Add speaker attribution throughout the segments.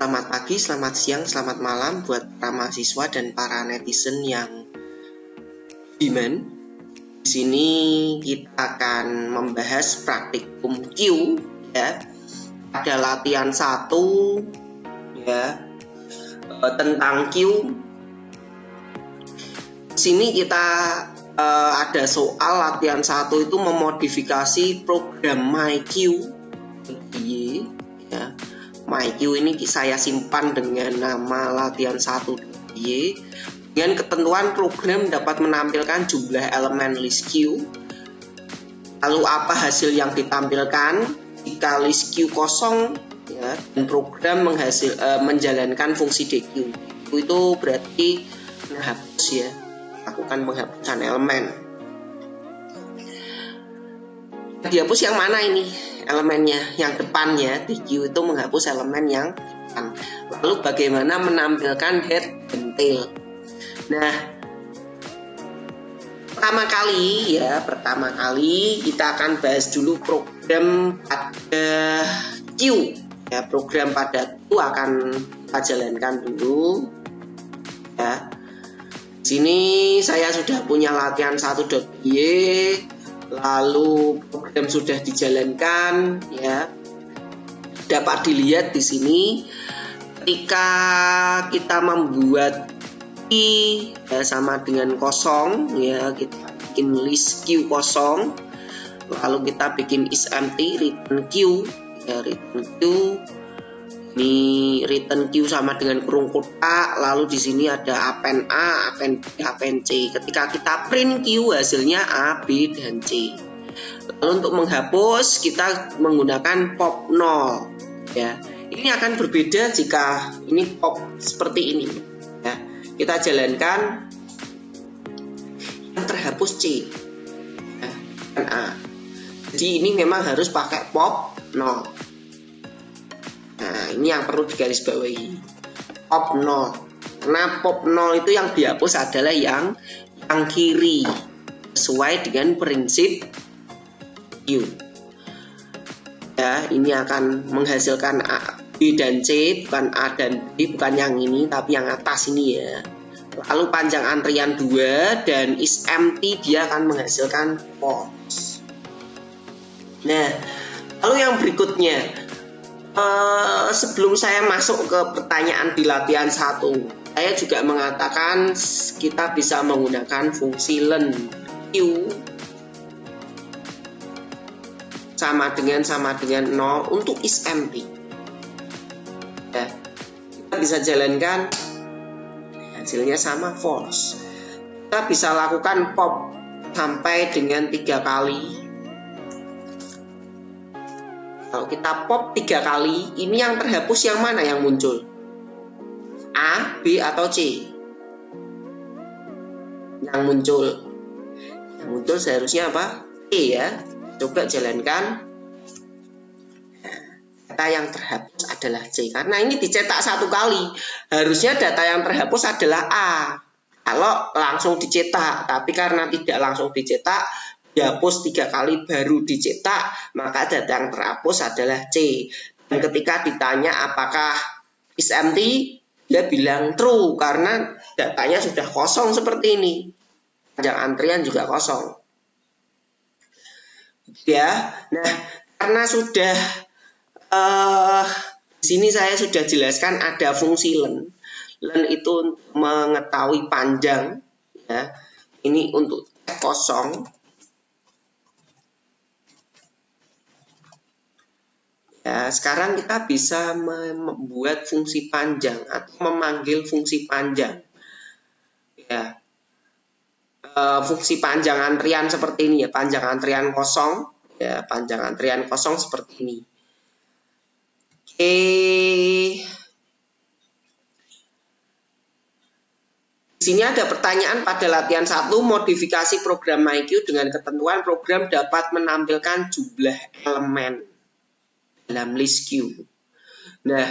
Speaker 1: Selamat pagi, selamat siang, selamat malam buat para mahasiswa dan para netizen yang budiman. Di sini kita akan membahas praktikum Q ya. Ada latihan 1 ya tentang Q. Di sini kita ada soal latihan 1 itu memodifikasi program MyQ ya. MyQ ini saya simpan dengan nama latihan 1.y dengan ketentuan program dapat menampilkan jumlah elemen list Q. Lalu apa hasil yang ditampilkan jika list Q kosong ya, dan program menjalankan fungsi DQ. Itu berarti menghapus ya, lakukan penghapusan elemen. Dihapus yang mana ini elemennya? Yang depannya, DQ itu menghapus elemen yang depan. Lalu bagaimana menampilkan head dan tail? Nah, pertama kali kita akan bahas dulu program pada Q ya. Program pada Q akan kita jalankan dulu ya. Di sini saya sudah punya latihan 1.y, lalu program sudah dijalankan ya. Dapat dilihat di sini ketika kita membuat I ya, sama dengan kosong ya, kita bikin list Q kosong, lalu kita bikin is empty return Q ya, return Q ini return Q sama dengan kurung kotak, lalu di sini ada append A, append B, append C. Ketika kita print Q hasilnya A, B dan C. Lalu untuk menghapus kita menggunakan pop 0 ya. Ini akan berbeda jika ini pop seperti ini ya. Kita jalankan yang terhapus C ya, dan A. Jadi ini memang harus pakai pop 0. Nah, ini yang perlu digarisbawahi. Pop 0. Karena pop 0 itu yang dihapus adalah yang kiri sesuai dengan prinsip Q. Ya, ini akan menghasilkan A, B dan C, bukan A dan B, bukan yang ini, tapi yang atas ini ya. Lalu panjang antrian 2 dan is empty dia akan menghasilkan false. Nah, lalu yang berikutnya, sebelum saya masuk ke pertanyaan di latihan 1, saya juga mengatakan kita bisa menggunakan fungsi len Q sama dengan 0 untuk is empty ya. Kita bisa jalankan hasilnya sama false. Kita bisa lakukan pop sampai dengan 3 kali. Kalau kita pop 3 kali, ini yang terhapus yang mana yang muncul? A, B atau C? Yang muncul seharusnya apa? E ya. Coba jalankan. Data yang terhapus adalah C. Karena ini dicetak 1 kali. Harusnya data yang terhapus adalah A. Kalau langsung dicetak. Tapi karena tidak langsung dicetak, dihapus 3 kali baru dicetak, maka data yang terhapus adalah C. Dan ketika ditanya apakah is empty, dia bilang true. Karena datanya sudah kosong seperti ini. Panjang antrian juga kosong. Ya, nah karena sudah di sini saya sudah jelaskan ada fungsi len. Len itu mengetahui panjang ya. Ini untuk kosong. Ya, sekarang kita bisa membuat fungsi panjang atau memanggil fungsi panjang. Ya. Fungsi panjang antrian seperti ini ya, panjang antrian kosong ya, panjang antrian kosong seperti ini. Oke. Di sini ada pertanyaan pada latihan 1, modifikasi program MyQ dengan ketentuan program dapat menampilkan jumlah elemen dalam list Q. Nah,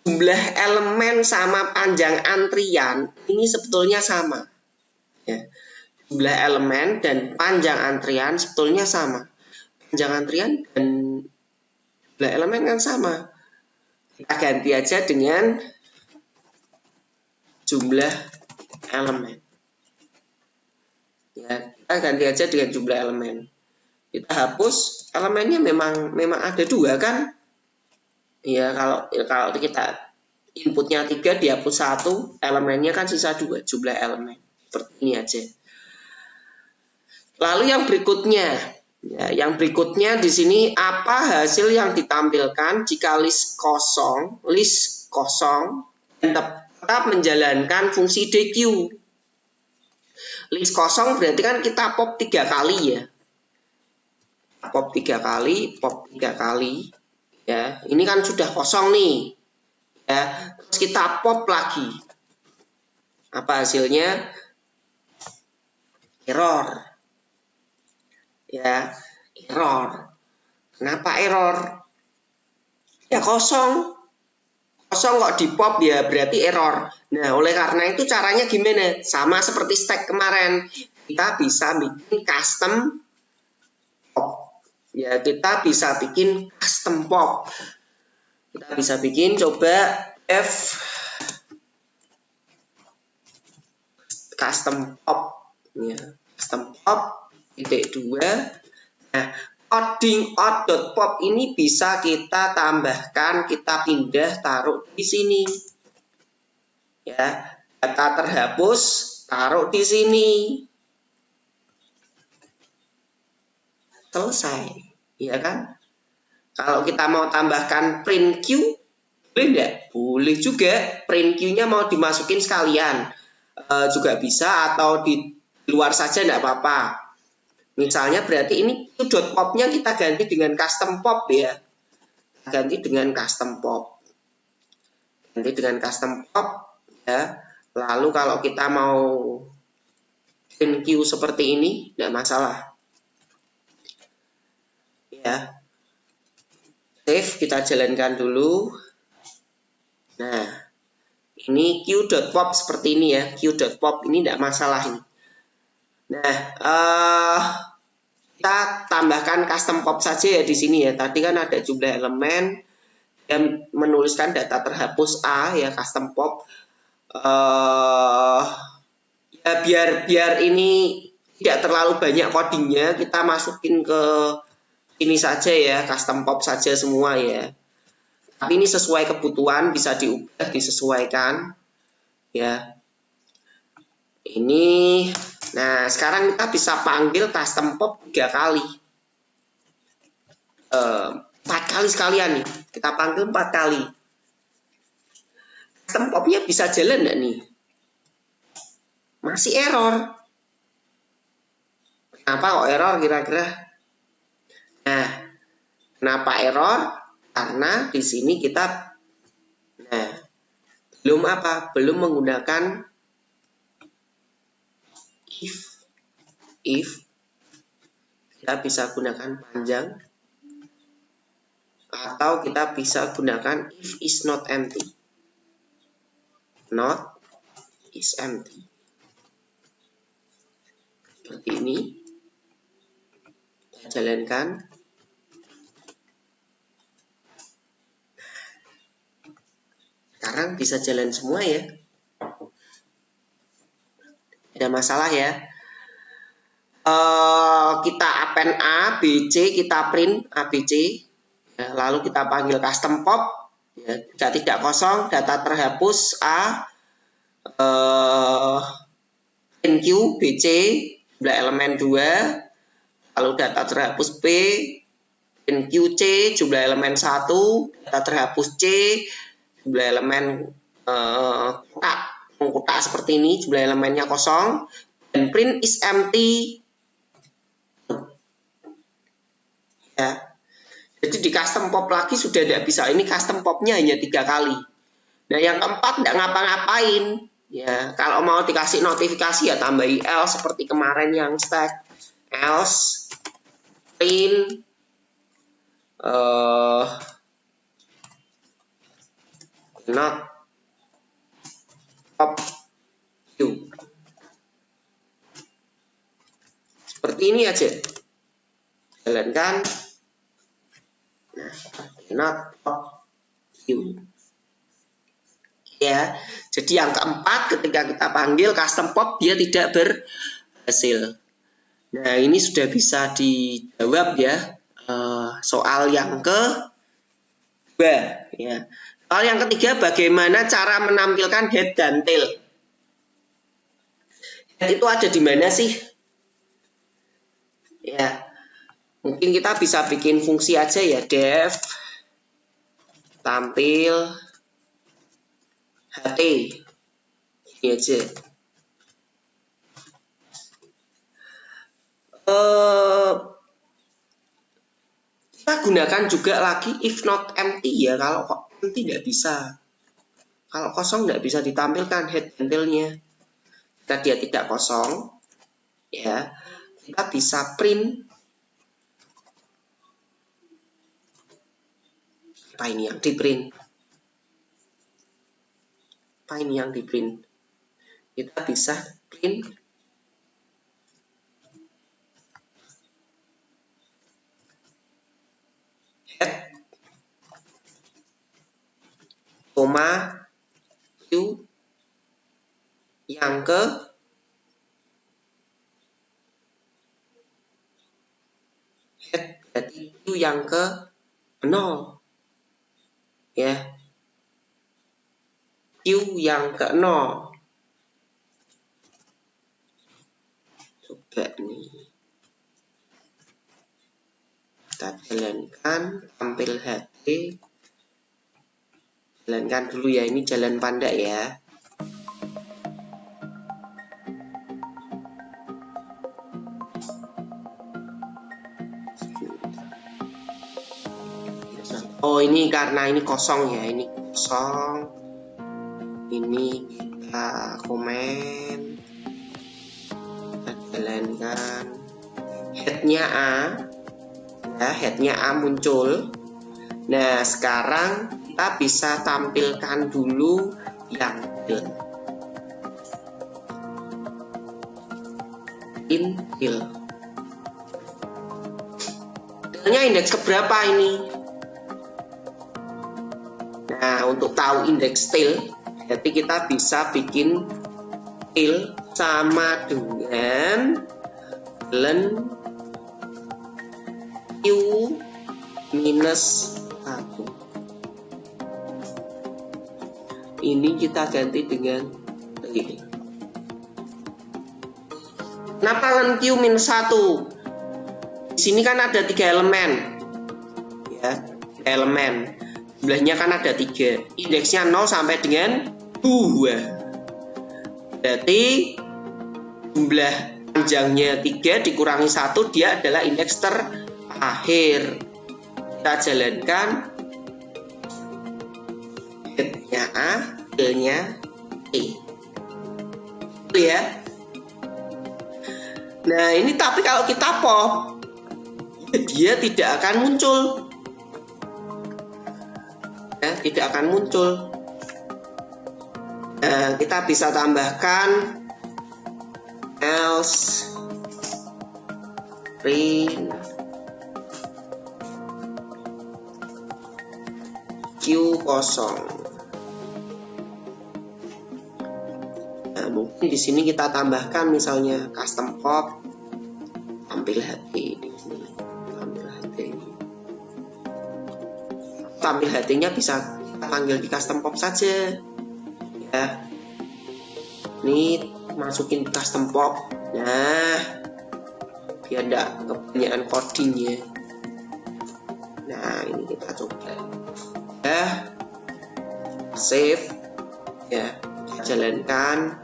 Speaker 1: jumlah elemen sama panjang antrian ini sebetulnya sama ya. Jumlah elemen dan panjang antrian sebetulnya sama. Panjang antrian dan jumlah elemen kan sama. Kita ganti aja dengan jumlah elemen. Ya, kita ganti aja dengan jumlah elemen. Kita hapus elemennya memang ada 2 kan? Ya, kalau kita inputnya 3 dihapus 1, elemennya kan sisa 2, jumlah elemen. Seperti ini aja. Lalu yang berikutnya, yang berikutnya di sini apa hasil yang ditampilkan jika list kosong dan tetap menjalankan fungsi DQ. List kosong berarti kan kita pop 3 kali ya. Pop 3 kali. Ya, ini kan sudah kosong nih. Ya, terus kita pop lagi. Apa hasilnya? Error. Ya, error. Kenapa error? Ya kosong kok di pop ya berarti error. Nah, oleh karena itu caranya gimana? Sama seperti stack kemarin, kita bisa bikin custom pop. Ya, kita bisa bikin custom pop. Kita bisa bikin coba F custom pop. Ya, custom pop titik 2. Nah, coding out.pop ini bisa kita tambahkan, kita pindah, taruh di sini. Ya, data terhapus, taruh di sini. Selesai, ya kan? Kalau kita mau tambahkan print Q, boleh enggak? Boleh juga. Print Q-nya mau dimasukin sekalian, juga bisa, atau di luar saja enggak apa-apa. Misalnya berarti ini Q.pop-nya kita ganti dengan custom pop ya. Ganti dengan custom pop. Ganti dengan custom pop ya. Lalu kalau kita mau print Q seperti ini, tidak masalah. Ya. Save, kita jalankan dulu. Nah, ini Q.pop seperti ini ya. Q.pop ini tidak masalah ini. Nah, kita tambahkan custom pop saja ya di sini ya. Tadi kan ada jumlah elemen dan menuliskan data terhapus A ya, custom pop. Ya biar ini tidak terlalu banyak codingnya, kita masukin ke ini saja ya, custom pop saja semua ya. Tapi ini sesuai kebutuhan, bisa diubah, disesuaikan ya. Ini, nah sekarang kita bisa panggil custom pop 3 kali, 4 kali sekalian nih. Kita panggil 4 kali. Custom popnya bisa jalan nggak nih? Masih error. Kenapa kok error kira-kira? Nah, kenapa error? Karena di sini kita, nah, belum apa? Belum menggunakan if. Kita bisa gunakan panjang, atau kita bisa gunakan if is not empty. Not is empty. Seperti ini. Kita jalankan. Sekarang bisa jalan semua ya. Ada masalah ya. Kita append A, B, C, kita print A, B, C. Ya, lalu kita panggil custom pop. Ya, tidak kosong, data terhapus A, print Q, B, C, jumlah elemen 2. Lalu data terhapus B, print Q, C, jumlah elemen 1. Data terhapus C, jumlah elemen kotak seperti ini, jumlah elemennya kosong, dan print is empty ya. Jadi di custom pop lagi sudah tidak bisa, ini custom popnya hanya 3 kali. Nah yang keempat tidak ngapa-ngapain ya. Kalau mau dikasih notifikasi ya tambahi else seperti kemarin yang stack else print not pop Q. Seperti ini aja. Jalankan. Nah, not pop Q. ya. Jadi yang keempat, ketika kita panggil custom pop dia tidak berhasil. Nah, ini sudah bisa dijawab ya, soal yang kedua ya. Soal yang ketiga, bagaimana cara menampilkan head dan tail. Head itu ada di mana sih? Ya, mungkin kita bisa bikin fungsi aja ya, def tampil HT, ini aja. Kita gunakan juga lagi if not empty ya. Kalau empty tidak bisa, kalau kosong tidak bisa ditampilkan head dan tailnya. Jika dia tidak kosong ya, kita bisa print apa ini yang di print. Apa ini yang di print? Kita bisa print head, koma, Q yang ke head, berarti Q yang ke 0 ya. Q yang ke 0. Coba nih kita jalankan, tampil HP, jalankan dulu ya, ini jalan panda ya. Oh, ini karena ini kosong ya, ini kosong. Ini kita komen, kita jalankan headnya A ya, headnya A muncul. Nah, sekarang kita bisa tampilkan dulu yang tail. Tail. Tailnya indeks keberapa ini? Nah, untuk tahu indeks tail, jadi kita bisa bikin tail sama dengan ln Q minus 1. Ini kita ganti dengan tail. Kenapa ln Q minus 1? Di sini kan ada 3 elemen ya, 3 elemen. Jumlahnya kan ada 3, indeksnya 0 sampai dengan 2. Berarti jumlah panjangnya 3 dikurangi 1, dia adalah indeks terakhir. Kita jalankan headnya A, tailnya E. Itu ya. Nah, ini tapi kalau kita pop, dia tidak akan muncul. Tidak akan muncul. Nah, kita bisa tambahkan else print Q kosong. Nah, mungkin di sini kita tambahkan misalnya custom pop tampil HT di sini. Tampil HT-nya bisa kita panggil di custom pop saja ya. Ini masukin custom pop. Nah, biar tidak kebanyakan codingnya. Nah, ini kita coba ya, save ya, kita jalankan.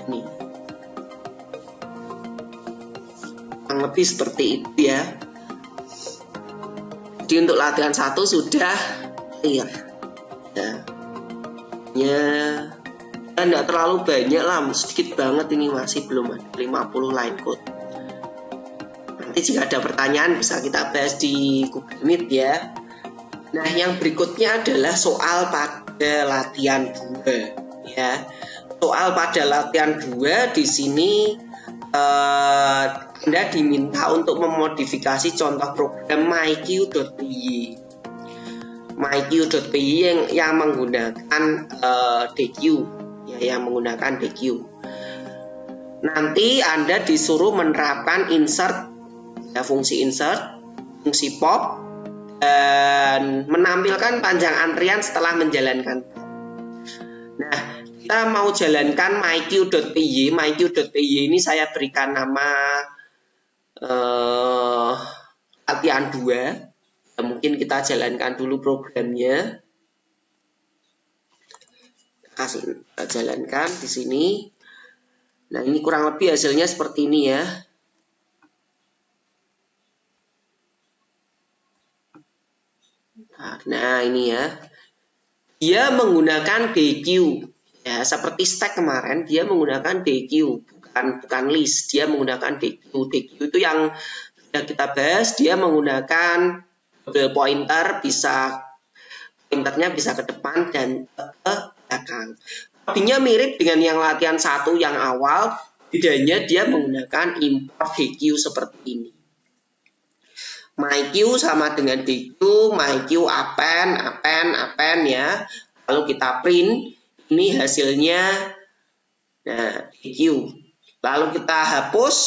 Speaker 1: Nih, lebih seperti itu ya. Jadi untuk latihan 1 sudah clear ya, tidak terlalu banyak lah, sedikit banget, ini masih belum ada 50 line code. Nanti jika ada pertanyaan bisa kita bahas di Google Meet ya. Nah, yang berikutnya adalah soal pada latihan 2 ya. Soal pada latihan 2 di sini Anda diminta untuk memodifikasi contoh program myq.py. myq.py yang menggunakan DQ, ya, yang menggunakan DQ. Nanti Anda disuruh menerapkan insert, ya, fungsi insert, fungsi pop, dan menampilkan panjang antrian setelah menjalankan. Nah, kita mau jalankan myq.py. myq.py ini saya berikan nama latihan 2. Ya, mungkin kita jalankan dulu programnya. Kasih jalankan di sini. Nah, ini kurang lebih hasilnya seperti ini ya. Nah, ini ya. Dia menggunakan DQ. Ya, seperti stack kemarin, dia menggunakan DQ, bukan list. Dia menggunakan DQ. DQ itu yang sudah kita bahas, dia menggunakan double pointer, pointernya bisa ke depan dan ke belakang. Artinya mirip dengan yang latihan 1 yang awal, bedanya dia menggunakan import DQ seperti ini. myq sama dengan DQ, myq append ya. Lalu kita print, ini hasilnya, nah, DQ. Lalu kita hapus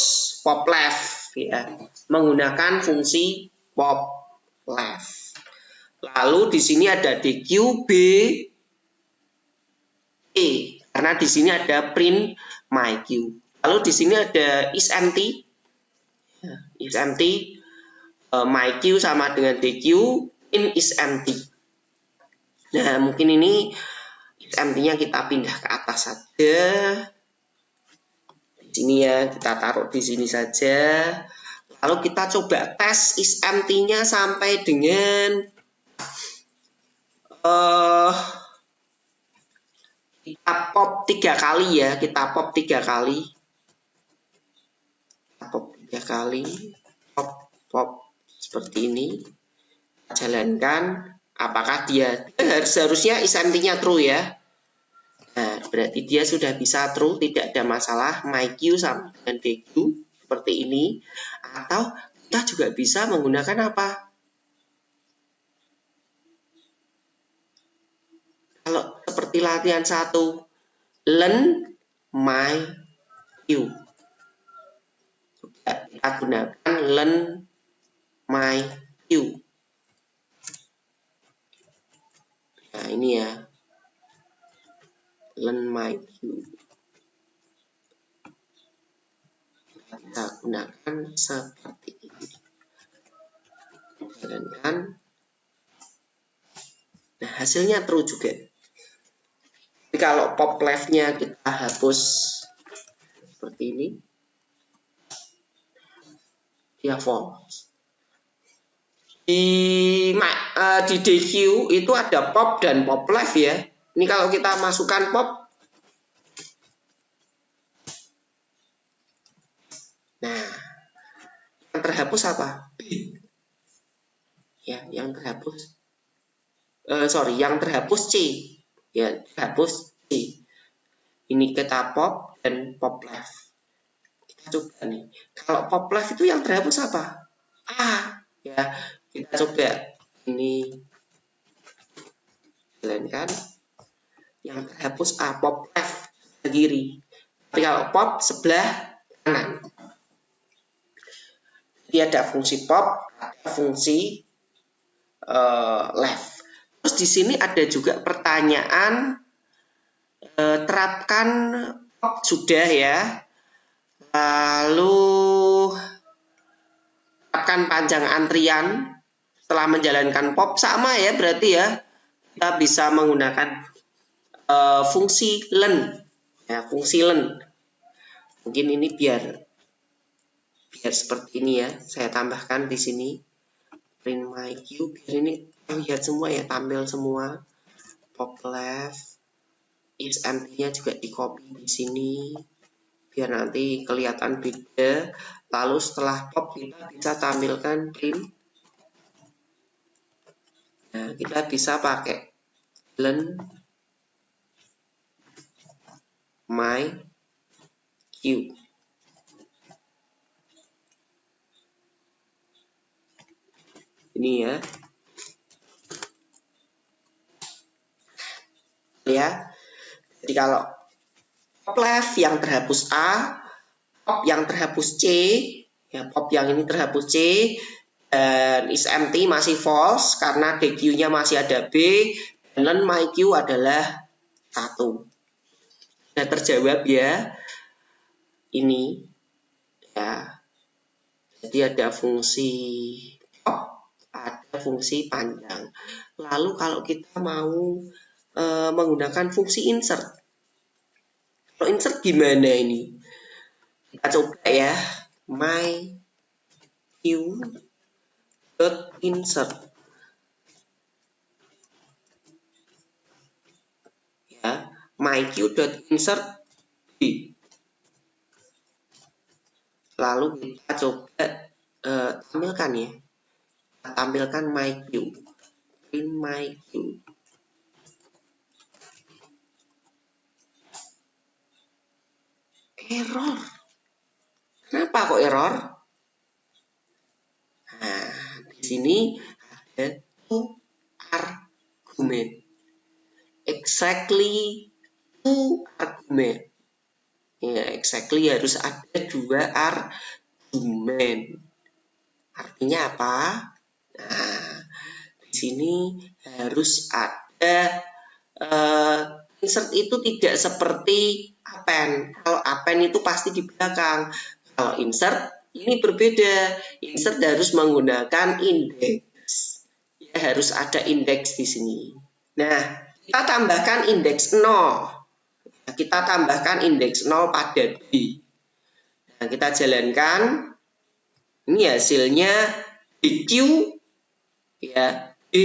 Speaker 1: pop left ya, menggunakan fungsi pop left. Lalu di sini ada DQ B E, karena di sini ada print myq. Lalu di sini ada is empty, is empty, myq sama dengan DQ, in is empty. Nah, mungkin ini is empty-nya kita pindah ke atas saja. Di sini ya, kita taruh di sini saja. Lalu kita coba tes is empty-nya sampai dengan kita pop 3 kali ya, kita pop 3 kali. Pop 3 kali, pop seperti ini. Kita jalankan, apakah dia seharusnya is empty-nya true ya. Nah, berarti dia sudah bisa true, tidak ada masalah. myq sama dengan DQ seperti ini. Atau kita juga bisa menggunakan apa? Kalau seperti latihan 1, learn myq. Kita gunakan learn myq. Nah, ini ya. Learn myq. Kita gunakan seperti ini. Jalankan. Nah, hasilnya true juga. Tapi kalau pop left-nya kita hapus seperti ini, dia false. Di DQ itu ada pop dan pop left ya. Ini kalau kita masukkan pop, nah, yang terhapus apa? B. Ya, yang terhapus. Yang terhapus C. Ya, terhapus C. Ini kita pop dan pop left. Kita coba nih. Kalau pop left itu yang terhapus apa? A. Ya, kita coba ini jalankan. Yang terhapus A, pop left sebelah kiri. Tapi kalau pop sebelah kanan. Jadi ada fungsi pop, ada fungsi left. Terus di sini ada juga pertanyaan, terapkan pop sudah ya. Lalu terapkan panjang antrian setelah menjalankan pop, sama ya berarti ya. Kita bisa menggunakan fungsi learn ya, fungsi learn. Mungkin ini biar seperti ini ya, saya tambahkan di sini print myq biar ini lihat semua ya, tampil semua. Pop left, is empty-nya juga di copy di sini biar nanti kelihatan beda. Lalu setelah pop kita bisa tampilkan print. Nah, kita bisa pakai learn myq. Ini ya. Jadi kalau pop left yang terhapus A, pop yang terhapus C, ya pop yang ini terhapus C, dan is empty masih false karena DQ-nya masih ada B, dan learn my Q adalah 1. Sudah terjawab ya. Ini ya. Jadi ada fungsi pop, ada fungsi panjang. Lalu kalau kita mau menggunakan fungsi insert. Kalau insert gimana ini? Kita coba ya. My Q dot insert. Ya, my Q dot insert B. Lalu kita coba tampilkan ya. Kita tampilkan my Q. Print my Q. Error. Kenapa kok error? Nah, di sini ada two argument. Exactly two argument. Ya, exactly harus ada 2 argumen. Artinya apa? Nah, di sini harus ada insert itu tidak seperti append. Kalau append itu pasti di belakang. Kalau insert ini berbeda. Insert harus menggunakan indeks. Ya, harus ada indeks di sini. Nah, kita tambahkan indeks 0. Kita tambahkan indeks 0 pada B. Nah, kita jalankan. Ini hasilnya DQ ya, D.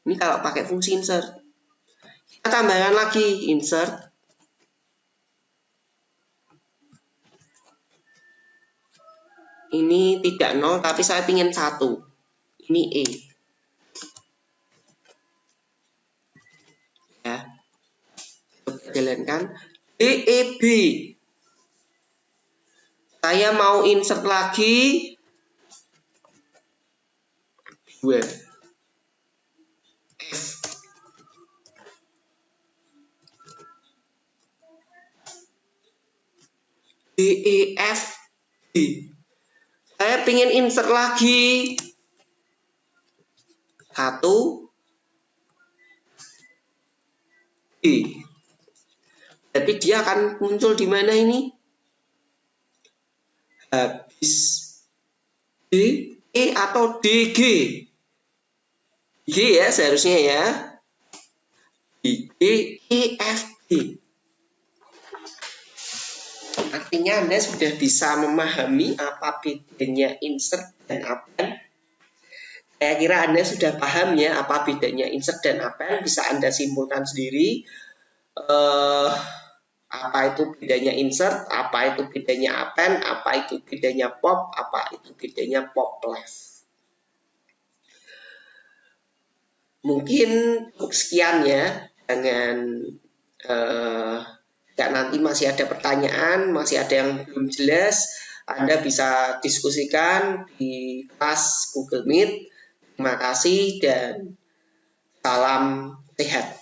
Speaker 1: Ini kalau pakai fungsi insert. Kita tambahkan lagi insert. Ini tidak 0 tapi saya ingin 1. Ini E. Ya. Coba jalankan. DEB. Saya mau insert lagi 2. F. DEF D. Saya ingin insert lagi 1 E. Tapi dia akan muncul di mana ini? Habis D, E atau DG? G ya seharusnya ya. D, E, F, D. Artinya Anda sudah bisa memahami apa bedanya insert dan append. Saya kira Anda sudah paham ya apa bedanya insert dan append. Bisa Anda simpulkan sendiri. Apa itu bedanya insert, apa itu bedanya append, apa itu bedanya pop, apa itu bedanya pop left. Mungkin sekian ya. Dengan nanti masih ada pertanyaan, masih ada yang belum jelas, Anda bisa diskusikan di kelas Google Meet. Terima kasih dan salam sehat.